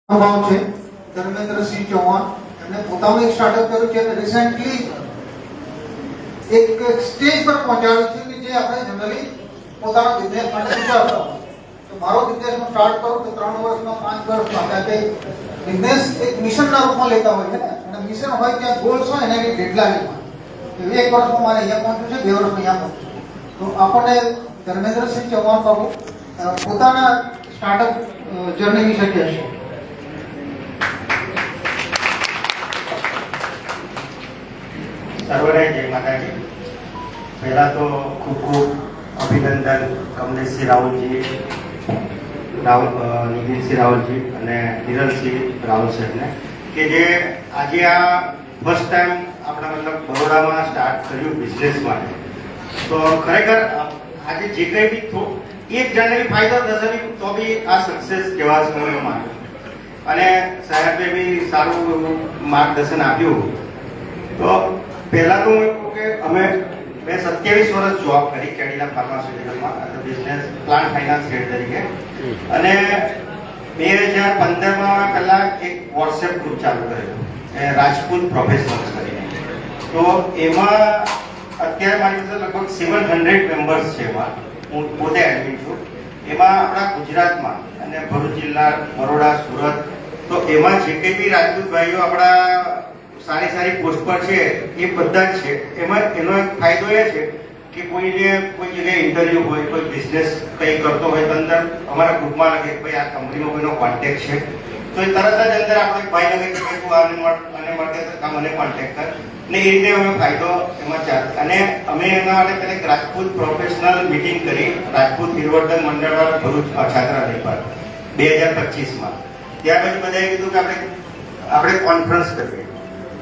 અનુભવ છે ધર્મેન્દ્રસિંહ ચૌહાણ એમને પોતાનું એક સ્ટાર્ટઅપ કર્યું છે અને રિસેન્ટલી એક સ્ટેજ પર પહોંચાડ્યું છે કે જે આપણે જનરલી પોતાના બિઝનેસ માટે વિચારતા હોય તો મારો બિઝનેસ હું સ્ટાર્ટ કરું તો 3 વર્ષમાં 5 વર્ષમાં કે બિઝનેસ એક મિશનના રૂપમાં લેતા હોય છે ને અને મિશન હોય ત્યાં ગોલ્સ હોય એને એક ડેડલાઇન હોય કે 1 વર્ષમાં મારે અહીંયા પહોંચવું છે 2 વર્ષમાં અહીંયા પહોંચવું તો આપણને ધર્મેન્દ્રસિંહ ચૌહાણ બાબુ પોતાના સ્ટાર્ટઅપ જર્ની વિશે કહેશે. સર્વને જય માતાજી. પહેલા તો ખૂબ ખૂબ અભિનંદન કમલેશસિંહ રાહુલજી, નિખિલસિંહ રાહુલજી અને નિરલસિંહ રાહુલ સાહેબને કે જે આજે આ ફર્સ્ટ ટાઈમ આપણા મતલબ બરોડામાં સ્ટાર્ટ કર્યું બિઝનેસ માટે. તો ખરેખર આજે જે કંઈ બી એક જણને બી ફાયદો થશે નહીં તો બી આ સક્સેસ કહેવા છે હું માનું. અને સાહેબે બી સારું માર્ગદર્શન આપ્યું. તો પહેલા તો કે મેં 27 વર્ષ જોબ કરી કેડિલા ફાર્માસ્યુટિકલમાં બિઝનેસ પ્લાન્ટ ફાઇનાન્સ હેડ તરીકે અને 2015માં પહેલા એક વોટ્સએપ ગ્રુપ ચાલુ કર્યું રાજપૂત પ્રોફેશનલ્સ કરીને. તો એમાં અત્યારે મારી પાસે લગભગ 700 મેમ્બર્સ છે. એમાં હું પોતે એડમિન છું. એમાં આપણા ગુજરાતમાં અને ભરૂચ જિલ્લા, બરોડા, સુરત, તો એમાં જે કંઈ બી રાજપૂત ભાઈઓ આપણા સારી સારી પોસ્ટ પર છે એ બધા જ છે. એમાં એનો એક ફાયદો એ છે કે કોઈને કોઈ જગ્યાએ ઇન્ટરવ્યુ હોય, કોઈ બિઝનેસ કંઈ કરતો હોય તો અંદર અમારા ગ્રુપમાં લખે ભાઈ આ કંપનીમાં કોઈનો કોન્ટેક્ટ છે તો એ તરત જ અંદર આપણે ભાઈ લખે કે તું આને મળે તો મને કોન્ટેક્ટ કર ને એ રીતે અમે ફાયદો એમાં ચાલે. અને અમે એના માટે પહેલાં રાજપૂત પ્રોફેશનલ મિટિંગ કરી રાજપૂત હિરવર્ધન મંડળવાળા ભરૂચ છાત્રાલય પર 2025માં. ત્યાર પછી બધાએ કીધું કે આપણે કોન્ફરન્સ કરીએ.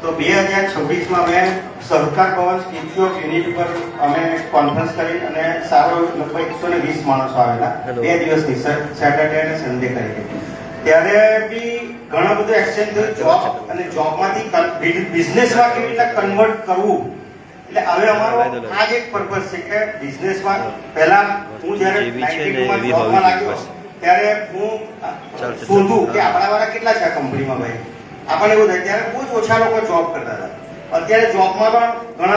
તો 2026માં મેં સહકાર ભવન સ્ટેચ્યુ ઓફ યુનિટી પર અમે કોન્ફરન્સ કરી અને સારો લગભગ 120 માણસો આવેલા 2 દિવસની સેટરડે અને સન્ડે કરી. ત્યારે બી ઘણો બધો એક્સચેન્જ થયું જોબ અને જોબમાંથી બિઝનેસમાં કેવી રીતે કન્વર્ટ કરવું. એટલે હવે અમારો આ જ એક પર્પઝ છે કે બિઝનેસમાં પહેલા હું જ્યારે 92માં જોબમાં લાગ્યો ત્યારે હું શોધું કે આપણા વાળા કેટલા છે આ કંપનીમાં ભાઈ. આપણને એવું થાય ત્યારે બહુ જ ઓછા લોકો જોબ કરતા હતા. અત્યારે જોબમાં પણ ઘણા